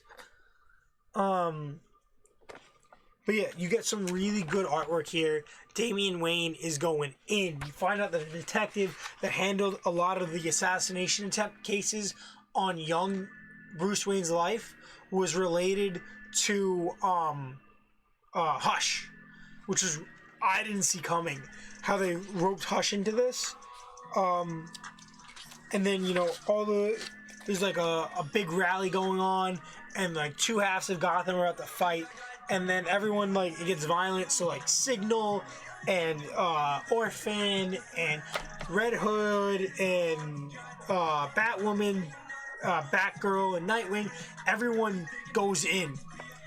But yeah, you get some really good artwork here. Damian Wayne is going in. You find out that the detective that handled a lot of the assassination attempt cases on young Bruce Wayne's life was related to Hush, which is I didn't see coming. How they roped Hush into this. And then, you know, there's like a big rally going on, and like two halves of Gotham are at the fight. And then everyone, like, it gets violent, so, like, Signal and Orphan and Red Hood and Batwoman, Batgirl and Nightwing, everyone goes in,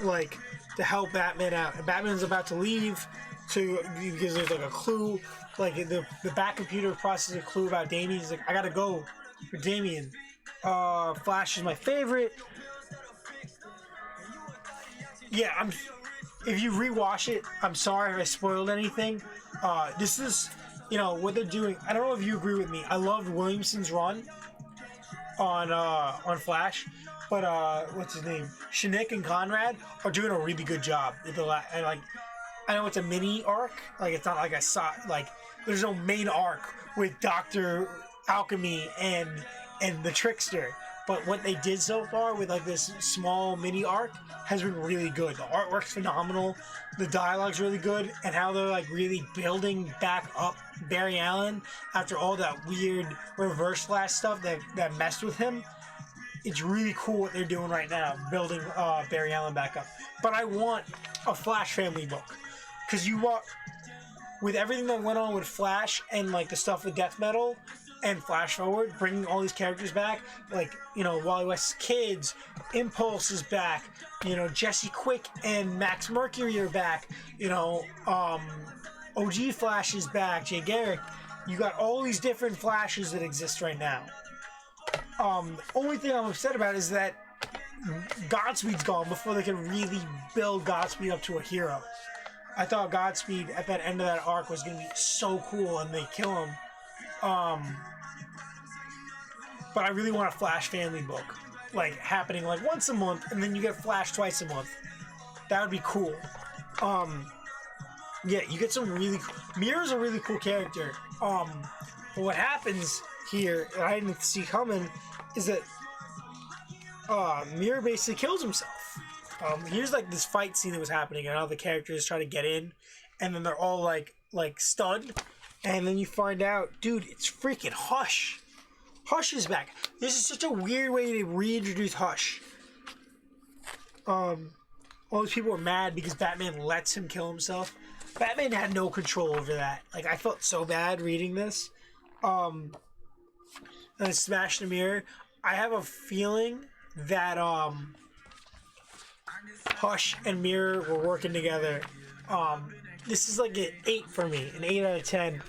like, to help Batman out. And Batman's about to leave because there's, like, a clue. Like, the Bat computer processes a clue about Damian. He's like, I gotta go for Damian. Flash is my favorite. Yeah, if you rewatch it, I'm sorry if I spoiled anything. This is, you know, what they're doing. I don't know if you agree with me. I loved Williamson's run on Flash, but what's his name? Shinik and Conrad are doing a really good job. And like, I know it's a mini arc. Like, it's not like I saw like there's no main arc with Dr. Alchemy and the Trickster. But what they did so far with like this small mini arc has been really good. The artwork's phenomenal, the dialogue's really good, and how they're like really building back up Barry Allen after all that weird Reverse Flash stuff that messed with him. It's really cool what they're doing right now, building Barry Allen back up. But I want a Flash family book, because with everything that went on with Flash and like the stuff with Death Metal, and Flash Forward, bringing all these characters back. Like, you know, Wally West's kids, Impulse is back. You know, Jesse Quick and Max Mercury are back. You know, OG Flash is back. Jay Garrick. You got all these different Flashes that exist right now. The only thing I'm upset about is that Godspeed's gone before they can really build Godspeed up to a hero. I thought Godspeed at that end of that arc was going to be so cool, and they kill him. But I really want a Flash family book, like happening like once a month, and then you get Flash twice a month. That would be cool. Yeah, you get some really. Mirror's a really cool character. But what happens here that I didn't see coming is that Mirror basically kills himself. Here's like this fight scene that was happening, and all the characters try to get in, and then they're all like stunned, and then you find out, dude, it's freaking Hush. Hush is back. This is such a weird way to reintroduce Hush. All these people are mad because Batman lets him kill himself. Batman had no control over that. Like, I felt so bad reading this. And Smash the Mirror. I have a feeling that Hush and Mirror were working together. This is like an 8 for me, an 8 out of 10.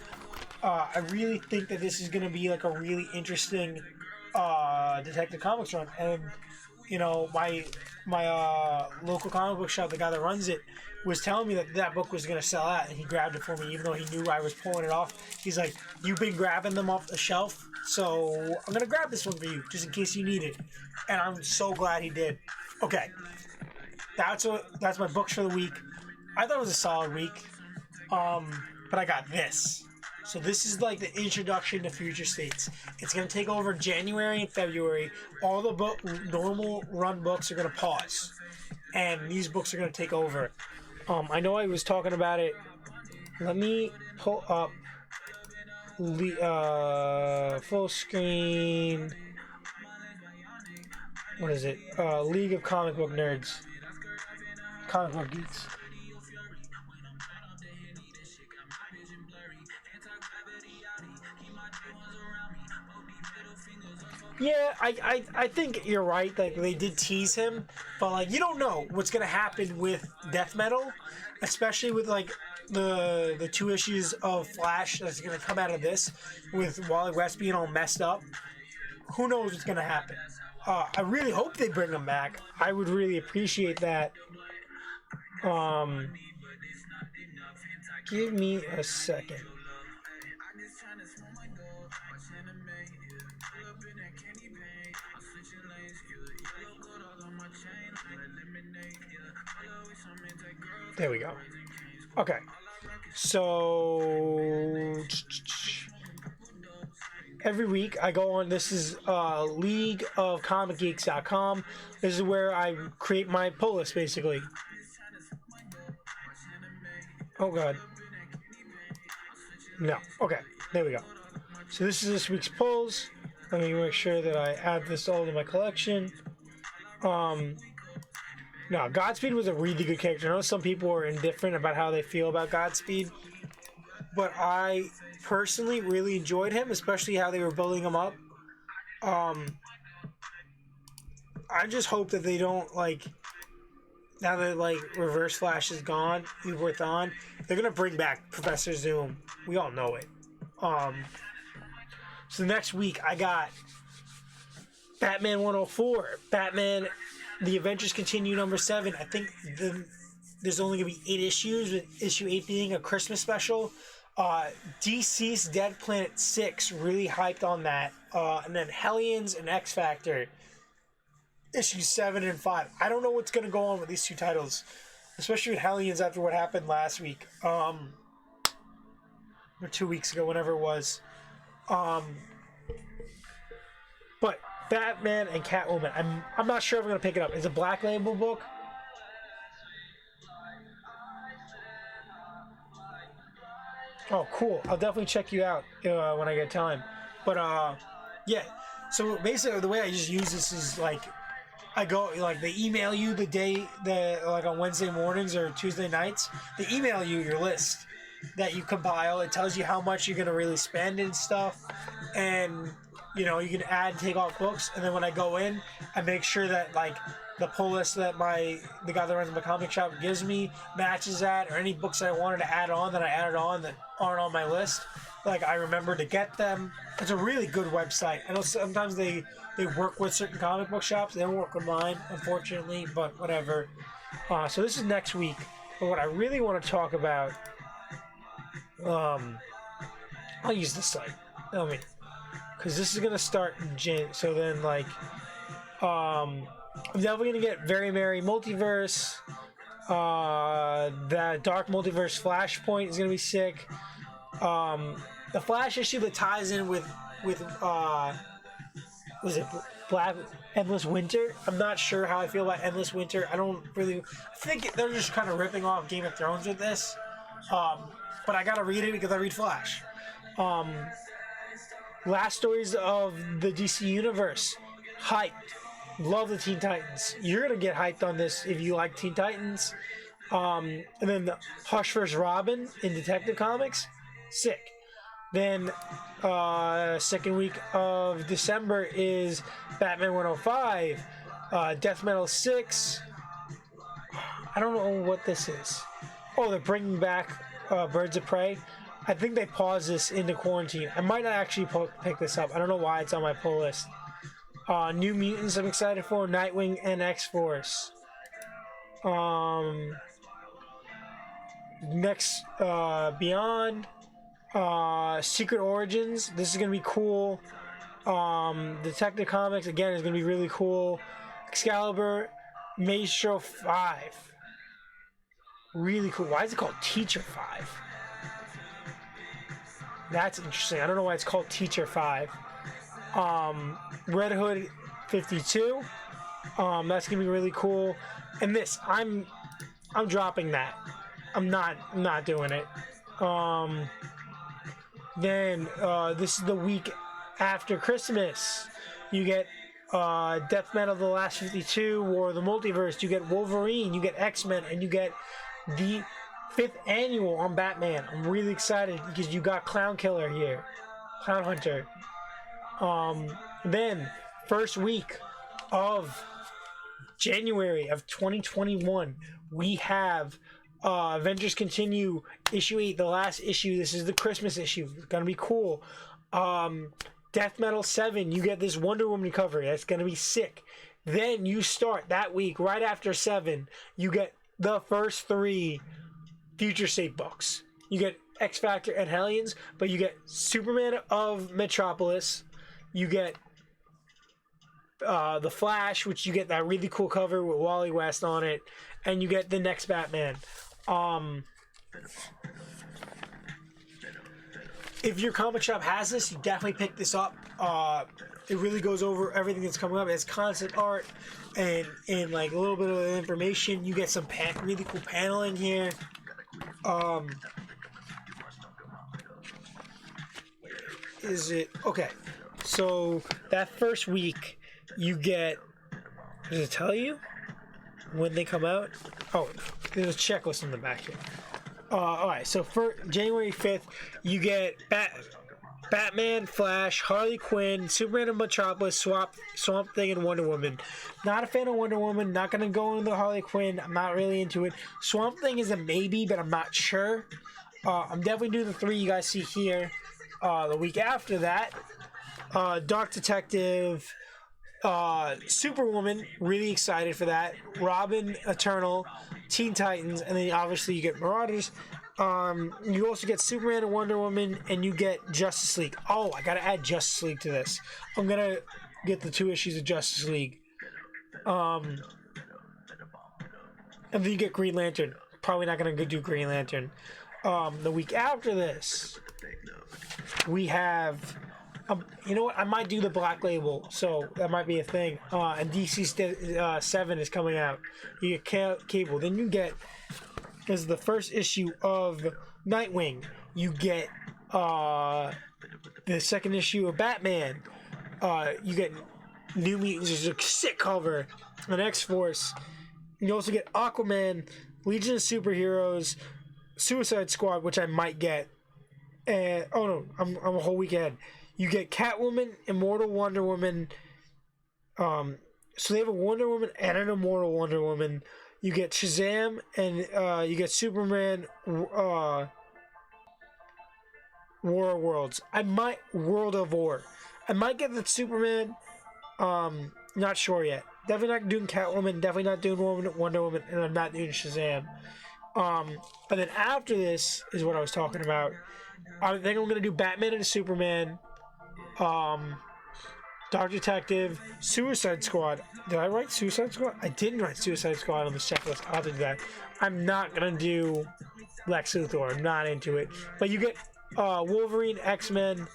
I really think that this is going to be like a really interesting Detective Comics run. And, you know, my local comic book shop, the guy that runs it, was telling me that book was going to sell out, and he grabbed it for me even though he knew I was pulling it off. He's like, you've been grabbing them off the shelf, so I'm going to grab this one for you just in case you need it. And I'm so glad he did. Okay. That's my books for the week. I thought it was a solid week. But I got this. So this is like the introduction to Future States. It's going to take over January and February. All the normal run books are going to pause. And these books are going to take over. I know I was talking about it. Let me pull up full screen. What is it? League of Comic Book Nerds. Comic Book Geeks. Yeah, I think you're right. Like, they did tease him, but like, you don't know what's gonna happen with Death Metal, especially with like the 2 issues of Flash that's gonna come out of this, with Wally West being all messed up. Who knows what's gonna happen? I really hope they bring him back. I would really appreciate that. Give me a second. There we go. Okay. So every week I go on, this is leagueofcomicgeeks.com. This is where I create my pull list, basically. Oh god. No. Okay. There we go. So this is this week's pulls. Let me make sure that I add this all to my collection. No, Godspeed was a really good character. I know some people are indifferent about how they feel about Godspeed, but I personally really enjoyed him, especially how they were building him up. I just hope that they don't, like, now that like Reverse Flash is gone, Uberth on, they're gonna bring back Professor Zoom. We all know it. So next week I got Batman 104, Batman The Adventures Continue #7. I think there's only gonna be 8 issues, with issue 8 being a Christmas special. DC's Dead Planet 6, really hyped on that. And then Hellions and X Factor, issues 7 and 5. I don't know what's gonna go on with these 2 titles, especially with Hellions after what happened last week, or 2 weeks ago, whenever it was. But Batman and Catwoman, I'm not sure if I'm gonna pick it up. It's a Black Label book. Oh, cool. I'll definitely check you out when I get time. But yeah. So basically, the way I just use this is like, I go, like, they email you the day that, like, on Wednesday mornings or Tuesday nights, they email you your list. that you compile. It tells you how much you're gonna really spend and stuff, and you know, you can add and take off books. And then when I go in, I make sure that like the pull list that the guy that runs my comic shop gives me matches that, or any books that I wanted to add on that I added on that aren't on my list. Like I remember to get them. It's a really good website. I know sometimes they work with certain comic book shops. They don't work with mine, unfortunately, but whatever. So this is next week. But what I really want to talk about, I'll use this site. I mean, because this is gonna start in Jan. So then, like, I'm definitely gonna get Very Merry Multiverse. That Dark Multiverse Flashpoint is gonna be sick. The Flash issue that ties in with was it Black Endless Winter? I'm not sure how I feel about Endless Winter. I think they're just kind of ripping off Game of Thrones with this. But I gotta read it because I read Flash. Last stories of the DC Universe. Hyped. Love the Teen Titans. You're gonna get hyped on this if you like Teen Titans. And then the Hush vs. Robin in Detective Comics. Sick. Then second week of December is Batman 105, Death Metal 6. I don't know what this is. Oh, they're bringing back Birds of Prey. I think they paused this in the quarantine. I might not actually pick this up. I don't know why it's on my pull list. New Mutants I'm excited for. Nightwing and X-Force. Next, Beyond. Secret Origins. This is going to be cool. Detective Comics, again, is going to be really cool. Excalibur. Maestro 5. Really cool. Why is it called Teacher 5? That's interesting. I don't know why it's called Teacher 5. Red Hood 52. That's gonna be really cool. And this, I'm dropping that. I'm not doing it. Then this is the week after Christmas. You get Death Metal: The Last 52, War of the Multiverse. You get Wolverine. You get X-Men, and you get the 5th annual on Batman. I'm really excited because you got Clown Killer here, Clown Hunter. Then first week of January of 2021, we have Avengers Continue issue 8, the last issue. This is the Christmas issue. It's gonna be cool. Death Metal 7, you get this Wonder Woman cover. That's gonna be sick. Then you start that week right after 7. You get the first 3 Future State books. You get X Factor and Hellions, but you get Superman of Metropolis. You get The Flash, which you get that really cool cover with Wally West on it, and you get the next Batman. If your comic shop has this, you definitely pick this up. It really goes over everything that's coming up. It's concept art and like a little bit of information. You get some really cool paneling here. Is it okay? So that first week, you get. Does it tell you when they come out? Oh, there's a checklist in the back here. All right. So for January 5th, you get Batman, Flash, Harley Quinn, Superman of Metropolis, Swamp Thing, and Wonder Woman. Not a fan of Wonder Woman. Not gonna go into Harley Quinn. I'm not really into it. Swamp Thing is a maybe, but I'm not sure. I'm definitely doing the 3 you guys see here. The week after that, Dark Detective, Superwoman. Really excited for that. Robin, Eternal, Teen Titans, and then obviously you get Marauders. You also get Superman and Wonder Woman, and you get Justice League. Oh, I gotta add Justice League to this. I'm gonna get the 2 issues of Justice League. And then you get Green Lantern. Probably not gonna do Green Lantern. The week after this, we have. You know what? I might do the Black Label, so that might be a thing. And DC 7 is coming out. You get Cable. Then you get. This is the first issue of Nightwing. You get the second issue of Batman. You get New Mutants, which is a sick cover, and X-Force. You also get Aquaman, Legion of Superheroes, Suicide Squad, which I might get. And oh no, I'm a whole week ahead. You get Catwoman, Immortal Wonder Woman. So they have a Wonder Woman and an Immortal Wonder Woman. You get Shazam and you get Superman. War of Worlds. World of War. I might get the Superman. Not sure yet. Definitely not doing Catwoman. Definitely not doing Wonder Woman, and I'm not doing Shazam. But then after this is what I was talking about. I think I'm gonna do Batman and Superman. Dark Detective, Suicide Squad. Did I write Suicide Squad? I didn't write Suicide Squad on the checklist. I'll have to do that. I'm not gonna do Lex Luthor. I'm not into it. But you get Wolverine, X-Men,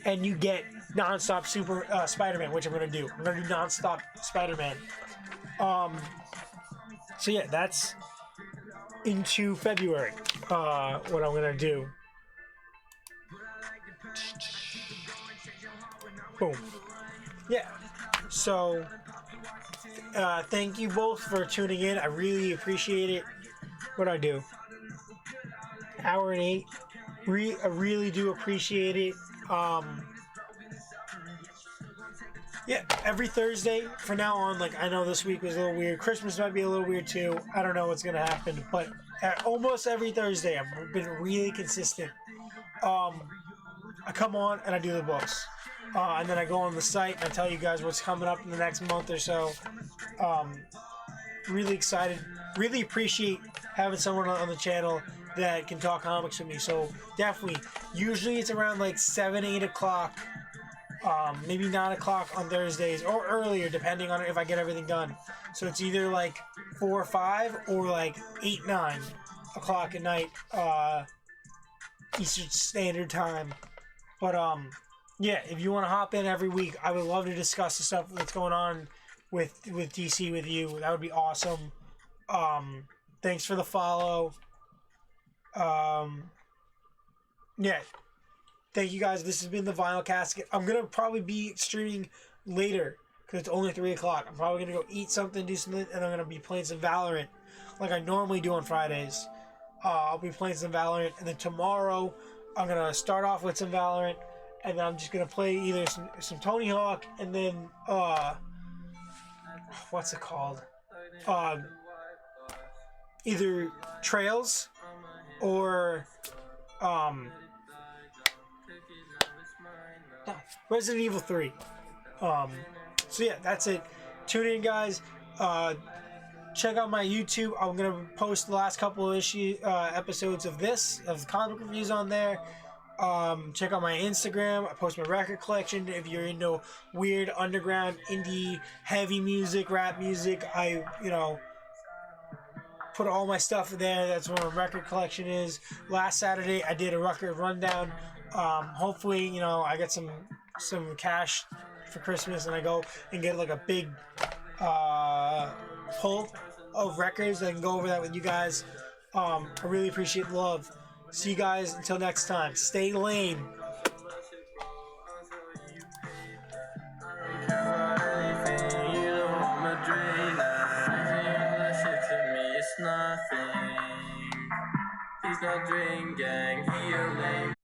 and you get non-stop Spider-Man, which I'm gonna do. I'm gonna do non-stop Spider-Man. So yeah, that's into February. What I'm gonna do. Boom. Yeah. So thank you both for tuning in. I really appreciate it. What do I do? Hour and 8. I really do appreciate it. Yeah, every Thursday from now on. Like, I know this week was a little weird. Christmas might be a little weird too. I don't know what's gonna happen, but almost every Thursday I've been really consistent. I come on and I do the books, and then I go on the site and I tell you guys what's coming up in the next month or so. Really excited. Really appreciate having someone on the channel that can talk comics with me. So definitely, usually it's around like 7, 8 o'clock. Maybe 9 o'clock on Thursdays or earlier, depending on if I get everything done. So it's either like 4 or 5 or like 8, 9 o'clock at night, Eastern Standard Time. But yeah, if you want to hop in every week, I would love to discuss the stuff that's going on with DC with you. That would be awesome. Thanks for the follow. Yeah. Thank you guys. This has been the Vinyl Casket. I'm going to probably be streaming later because it's only 3 o'clock. I'm probably going to go eat something, do something, and I'm going to be playing some Valorant like I normally do on Fridays. I'll be playing some Valorant, and then tomorrow I'm going to start off with some Valorant, and then I'm just going to play either some Tony Hawk, and then, what's it called? Either Trails or, Resident Evil 3. So yeah, that's it. Tune in, guys. Check out my YouTube. I'm gonna post the last couple of episodes of comic reviews on there. Check out my Instagram. I post my record collection. If you're into weird underground indie heavy music, rap music, I put all my stuff there. That's where my record collection is. Last Saturday I did a record rundown. Hopefully, I get some cash for Christmas and I go and get like a big pull of records. I can go over that with you guys. I really appreciate the love. See you guys until next time. Stay lame. He's not dream gang, he a lame.